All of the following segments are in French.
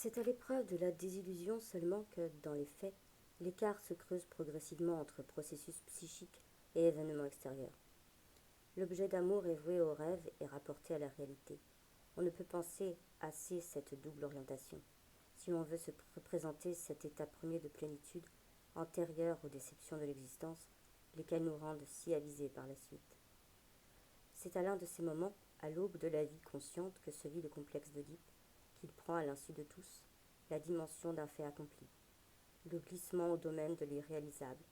C'est à l'épreuve de la désillusion seulement que, dans les faits, l'écart se creuse progressivement entre processus psychiques et événements extérieurs. L'objet d'amour est voué au rêve et rapporté à la réalité. On ne peut penser assez cette double orientation, si l'on veut se représenter cet état premier de plénitude, antérieur aux déceptions de l'existence, lesquelles nous rendent si avisés par la suite. C'est à l'un de ces moments, à l'aube de la vie consciente, que se vit le complexe d'Oedipe, qu'il prend à l'insu de tous la dimension d'un fait accompli, le glissement au domaine de l'irréalisable,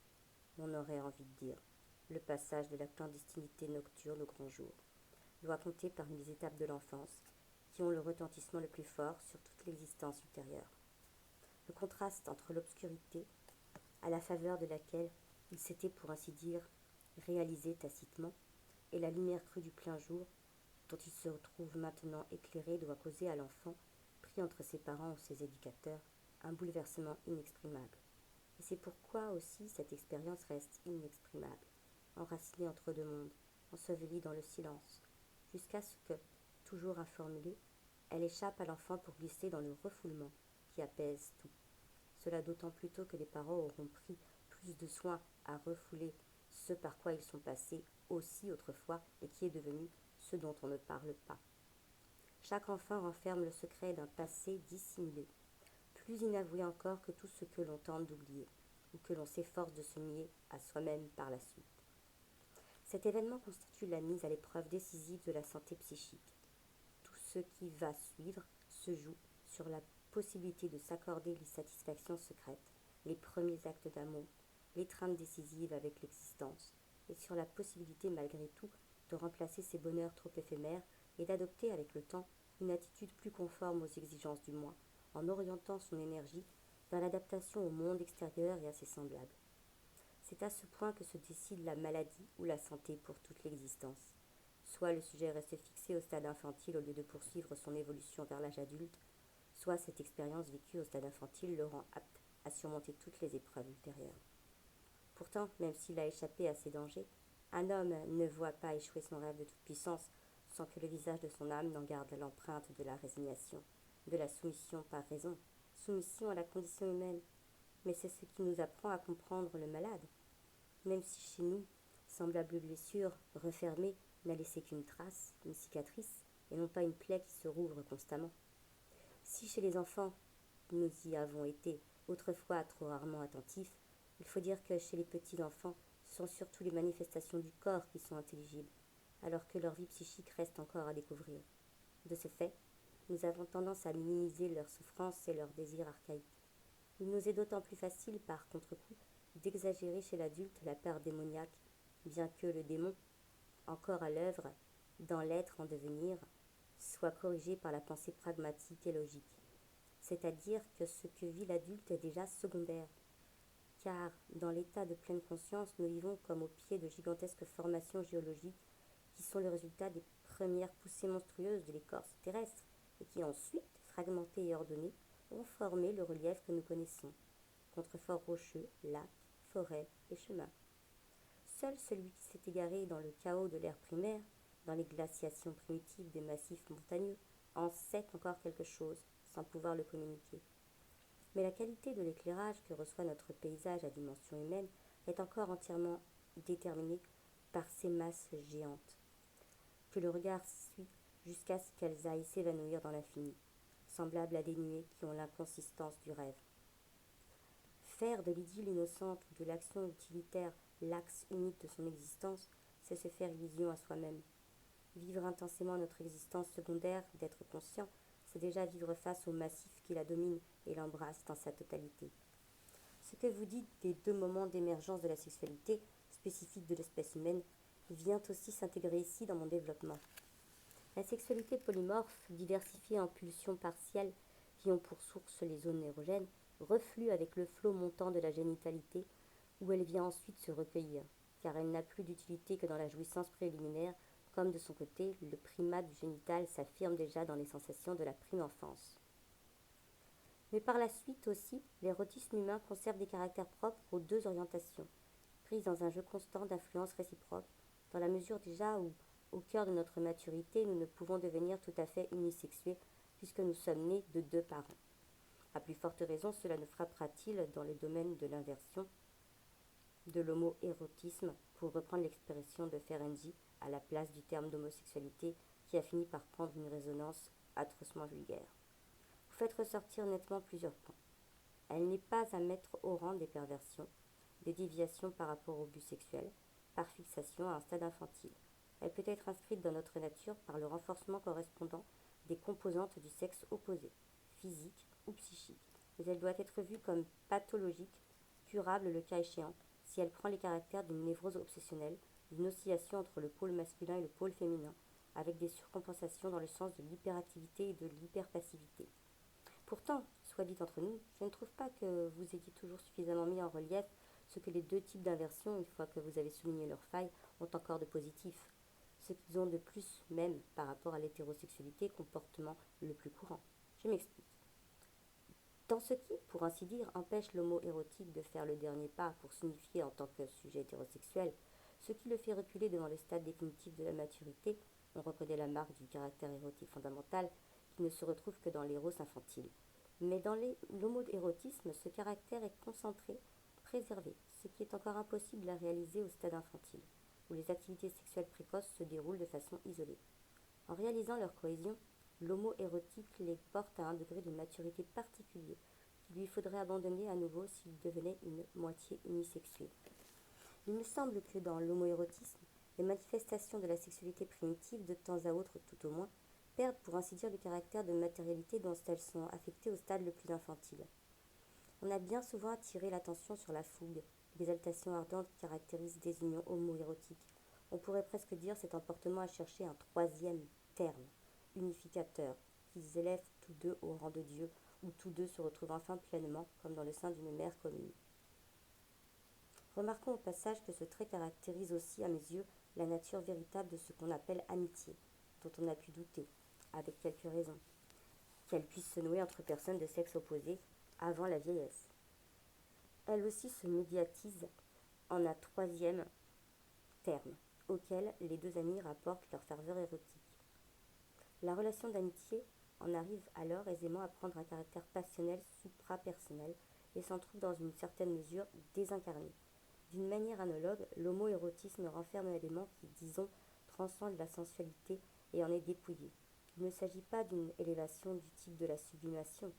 on aurait envie de dire, le passage de la clandestinité nocturne au grand jour, doit compter parmi les étapes de l'enfance qui ont le retentissement le plus fort sur toute l'existence ultérieure. Le contraste entre l'obscurité, à la faveur de laquelle il s'était pour ainsi dire réalisé tacitement, et la lumière crue du plein jour, dont il se trouve maintenant éclairé, doit causer à l'enfant, pris entre ses parents ou ses éducateurs, un bouleversement inexprimable. Et c'est pourquoi aussi cette expérience reste inexprimable, enracinée entre deux mondes, ensevelie dans le silence, jusqu'à ce que, toujours informulée, elle échappe à l'enfant pour glisser dans le refoulement qui apaise tout. Cela d'autant plus tôt que les parents auront pris plus de soin à refouler ce par quoi ils sont passés aussi autrefois et qui est devenu ce dont on ne parle pas. Chaque enfant renferme le secret d'un passé dissimulé, plus inavoué encore que tout ce que l'on tente d'oublier, ou que l'on s'efforce de se nier à soi-même par la suite. Cet événement constitue la mise à l'épreuve décisive de la santé psychique. Tout ce qui va suivre se joue sur la possibilité de s'accorder les satisfactions secrètes, les premiers actes d'amour, l'étreinte décisive avec l'existence, et sur la possibilité malgré tout de remplacer ces bonheurs trop éphémères et d'adopter avec le temps une attitude plus conforme aux exigences du moi, en orientant son énergie vers l'adaptation au monde extérieur et à ses semblables. C'est à ce point que se décide la maladie ou la santé pour toute l'existence. Soit le sujet reste fixé au stade infantile au lieu de poursuivre son évolution vers l'âge adulte, soit cette expérience vécue au stade infantile le rend apte à surmonter toutes les épreuves ultérieures. Pourtant, même s'il a échappé à ces dangers, un homme ne voit pas échouer son rêve de toute puissance sans que le visage de son âme n'en garde l'empreinte de la résignation, de la soumission par raison, soumission à la condition humaine. Mais c'est ce qui nous apprend à comprendre le malade. Même si chez nous, semblable blessure refermée n'a laissé qu'une trace, une cicatrice, et non pas une plaie qui se rouvre constamment. Si chez les enfants, nous y avons été autrefois trop rarement attentifs, il faut dire que chez les petits-enfants, ce sont surtout les manifestations du corps qui sont intelligibles, alors que leur vie psychique reste encore à découvrir. De ce fait, nous avons tendance à minimiser leurs souffrances et leurs désirs archaïques. Il nous est d'autant plus facile, par contre-coup, d'exagérer chez l'adulte la peur démoniaque, bien que le démon, encore à l'œuvre, dans l'être en devenir, soit corrigé par la pensée pragmatique et logique. C'est-à-dire que ce que vit l'adulte est déjà secondaire, car dans l'état de pleine conscience, nous vivons comme au pied de gigantesques formations géologiques qui sont le résultat des premières poussées monstrueuses de l'écorce terrestre et qui ensuite, fragmentées et ordonnées, ont formé le relief que nous connaissons, contreforts rocheux, lacs, forêts et chemins. Seul celui qui s'est égaré dans le chaos de l'ère primaire, dans les glaciations primitives des massifs montagneux, en sait encore quelque chose, sans pouvoir le communiquer. Mais la qualité de l'éclairage que reçoit notre paysage à dimension humaine est encore entièrement déterminée par ces masses géantes, que le regard suit jusqu'à ce qu'elles aillent s'évanouir dans l'infini, semblables à des nuées qui ont l'inconsistance du rêve. Faire de l'idylle innocente ou de l'action utilitaire l'axe unique de son existence, c'est se faire illusion à soi-même. Vivre intensément notre existence secondaire, d'être conscient, c'est déjà vivre face au massif qui la domine et l'embrasse dans sa totalité. Ce que vous dites des deux moments d'émergence de la sexualité, spécifique de l'espèce humaine, vient aussi s'intégrer ici dans mon développement. La sexualité polymorphe, diversifiée en pulsions partielles qui ont pour source les zones érogènes, reflue avec le flot montant de la génitalité, où elle vient ensuite se recueillir, car elle n'a plus d'utilité que dans la jouissance préliminaire, comme de son côté, le primat du génital s'affirme déjà dans les sensations de la prime enfance. Mais par la suite aussi, l'érotisme humain conserve des caractères propres aux deux orientations, prises dans un jeu constant d'influences réciproques, dans la mesure déjà où, au cœur de notre maturité, nous ne pouvons devenir tout à fait unisexués, puisque nous sommes nés de deux parents. À plus forte raison, cela ne frappera-t-il dans le domaine de l'inversion de l'homoérotisme, pour reprendre l'expression de Ferenczi à la place du terme d'homosexualité qui a fini par prendre une résonance atrocement vulgaire. Vous faites ressortir nettement plusieurs points. Elle n'est pas à mettre au rang des perversions, des déviations par rapport au but sexuel, par fixation à un stade infantile. Elle peut être inscrite dans notre nature par le renforcement correspondant des composantes du sexe opposé, physique ou psychique, mais elle doit être vue comme pathologique, curable le cas échéant, si elle prend les caractères d'une névrose obsessionnelle, d'une oscillation entre le pôle masculin et le pôle féminin, avec des surcompensations dans le sens de l'hyperactivité et de l'hyperpassivité. Pourtant, soit dit entre nous, je ne trouve pas que vous ayez toujours suffisamment mis en relief ce que les deux types d'inversions, une fois que vous avez souligné leurs failles, ont encore de positif, ce qu'ils ont de plus même par rapport à l'hétérosexualité, comportement le plus courant. Je m'explique. Dans ce qui, pour ainsi dire, empêche l'homo érotique de faire le dernier pas pour s'unifier en tant que sujet hétérosexuel, ce qui le fait reculer devant le stade définitif de la maturité, on reconnaît la marque du caractère érotique fondamental qui ne se retrouve que dans l'éros infantile. Mais dans l'homo-érotisme, ce caractère est concentré, préservé, ce qui est encore impossible à réaliser au stade infantile, où les activités sexuelles précoces se déroulent de façon isolée. En réalisant leur cohésion, l'homo érotique les porte à un degré de maturité particulier qu'il lui faudrait abandonner à nouveau s'il devenait une moitié unisexuée. Il me semble que dans l'homoérotisme, les manifestations de la sexualité primitive, de temps à autre tout au moins, perdent pour ainsi dire le caractère de matérialité dont elles sont affectées au stade le plus infantile. On a bien souvent attiré l'attention sur la fougue, l'exaltation ardente qui caractérise des unions homoérotiques. On pourrait presque dire cet emportement à chercher un troisième terme, unificateur, qu'ils élèvent tous deux au rang de Dieu, où tous deux se retrouvent enfin pleinement, comme dans le sein d'une mère commune. Remarquons au passage que ce trait caractérise aussi, à mes yeux, la nature véritable de ce qu'on appelle amitié, dont on a pu douter, avec quelques raisons, qu'elle puisse se nouer entre personnes de sexe opposé avant la vieillesse. Elle aussi se médiatise en un troisième terme, auquel les deux amis rapportent leur ferveur érotique. La relation d'amitié en arrive alors aisément à prendre un caractère passionnel suprapersonnel et s'en trouve dans une certaine mesure désincarné. D'une manière analogue, l'homoérotisme renferme un élément qui, disons, transcende la sensualité et en est dépouillé. Il ne s'agit pas d'une élévation du type de la sublimation,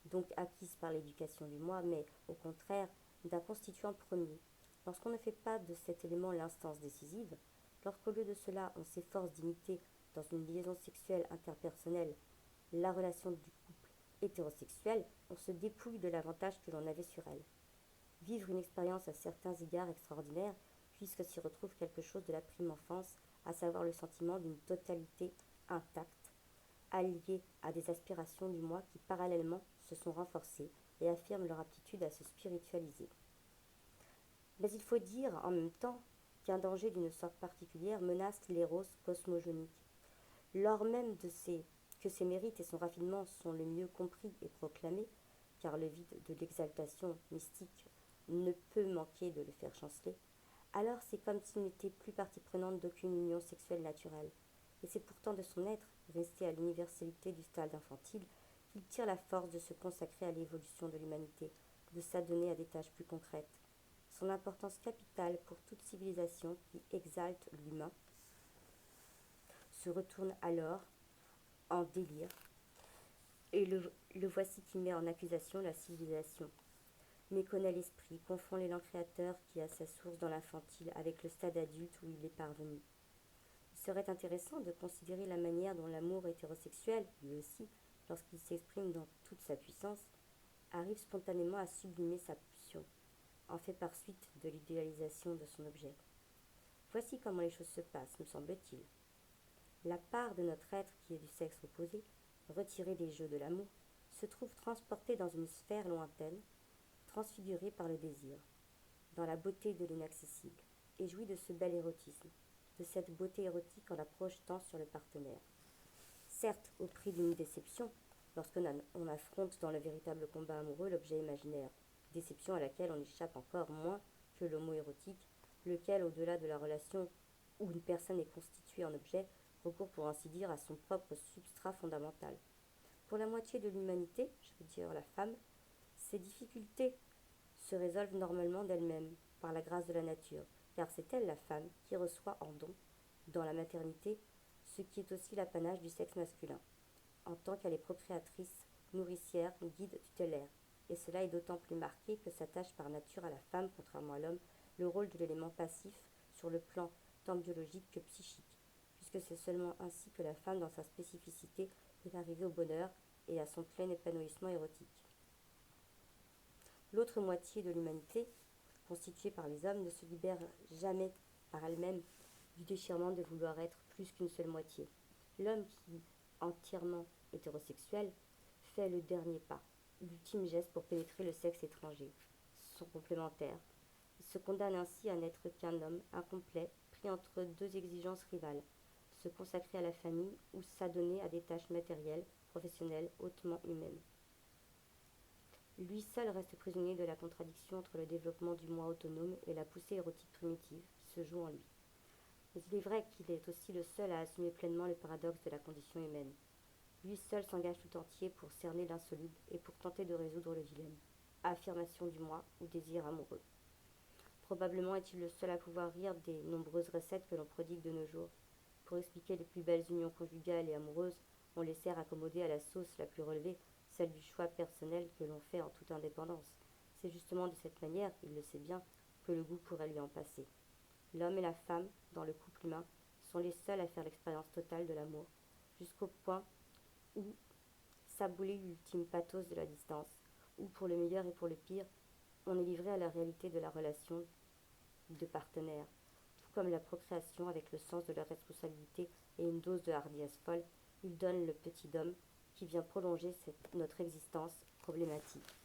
donc acquise par l'éducation du moi, mais au contraire d'un constituant premier. Lorsqu'on ne fait pas de cet élément l'instance décisive, lorsqu'au lieu de cela on s'efforce d'imiter dans une liaison sexuelle interpersonnelle la relation du couple hétérosexuel, on se dépouille de l'avantage que l'on avait sur elle. Vivre une expérience à certains égards extraordinaire, puisque s'y retrouve quelque chose de la prime enfance, à savoir le sentiment d'une totalité intacte, alliée à des aspirations du moi qui parallèlement se sont renforcées et affirment leur aptitude à se spiritualiser. Mais il faut dire en même temps qu'un danger d'une sorte particulière menace l'éros cosmogonique. Lors même que ses mérites et son raffinement sont le mieux compris et proclamés, car le vide de l'exaltation mystique ne peut manquer de le faire chanceler, alors c'est comme s'il n'était plus partie prenante d'aucune union sexuelle naturelle. Et c'est pourtant de son être, resté à l'universalité du stade infantile, qu'il tire la force de se consacrer à l'évolution de l'humanité, de s'adonner à des tâches plus concrètes. Son importance capitale pour toute civilisation qui exalte l'humain se retourne alors en délire, et le voici qui met en accusation la civilisation, méconnaît l'esprit, confond l'élan créateur qui a sa source dans l'infantile avec le stade adulte où il est parvenu. Il serait intéressant de considérer la manière dont l'amour hétérosexuel, lui aussi, lorsqu'il s'exprime dans toute sa puissance, arrive spontanément à sublimer sa pulsion, en fait par suite de l'idéalisation de son objet. Voici comment les choses se passent, me semble-t-il. La part de notre être qui est du sexe opposé, retirée des jeux de l'amour, se trouve transportée dans une sphère lointaine, transfigurée par le désir, dans la beauté de l'inaccessible, et jouit de ce bel érotisme, de cette beauté érotique en la projetant sur le partenaire. Certes, au prix d'une déception, lorsqu'on affronte dans le véritable combat amoureux l'objet imaginaire, déception à laquelle on échappe encore moins que l'homo érotique, lequel, au-delà de la relation où une personne est constituée en objet, recourt pour ainsi dire à son propre substrat fondamental. Pour la moitié de l'humanité, je veux dire la femme, ces difficultés se résolvent normalement d'elles-mêmes, par la grâce de la nature, car c'est elle, la femme, qui reçoit en don, dans la maternité, ce qui est aussi l'apanage du sexe masculin, en tant qu'elle est procréatrice, nourricière, guide, tutélaire. Et cela est d'autant plus marqué que s'attache par nature à la femme, contrairement à l'homme, le rôle de l'élément passif sur le plan tant biologique que psychique, puisque c'est seulement ainsi que la femme, dans sa spécificité, peut arriver au bonheur et à son plein épanouissement érotique. L'autre moitié de l'humanité, constituée par les hommes, ne se libère jamais par elle-même du déchirement de vouloir être plus qu'une seule moitié. L'homme qui, entièrement hétérosexuel, fait le dernier pas, l'ultime geste pour pénétrer le sexe étranger, son complémentaire. Il se condamne ainsi à n'être qu'un homme incomplet, pris entre deux exigences rivales, se consacrer à la famille ou s'adonner à des tâches matérielles, professionnelles, hautement humaines. Lui seul reste prisonnier de la contradiction entre le développement du moi autonome et la poussée érotique primitive qui se joue en lui. Mais il est vrai qu'il est aussi le seul à assumer pleinement le paradoxe de la condition humaine. Lui seul s'engage tout entier pour cerner l'insoluble et pour tenter de résoudre le dilemme. Affirmation du moi ou désir amoureux. Probablement est-il le seul à pouvoir rire des nombreuses recettes que l'on prodigue de nos jours. Pour expliquer les plus belles unions conjugales et amoureuses, on les sert accommodées à la sauce la plus relevée, celle du choix personnel que l'on fait en toute indépendance. C'est justement de cette manière, il le sait bien, que le goût pourrait lui en passer. L'homme et la femme, dans le couple humain, sont les seuls à faire l'expérience totale de l'amour, jusqu'au point où s'aboulit l'ultime pathos de la distance, où pour le meilleur et pour le pire, on est livré à la réalité de la relation de partenaires. Tout comme la procréation, avec le sens de la responsabilité et une dose de hardiesse folle, il donne le petit homme qui vient prolonger notre existence problématique.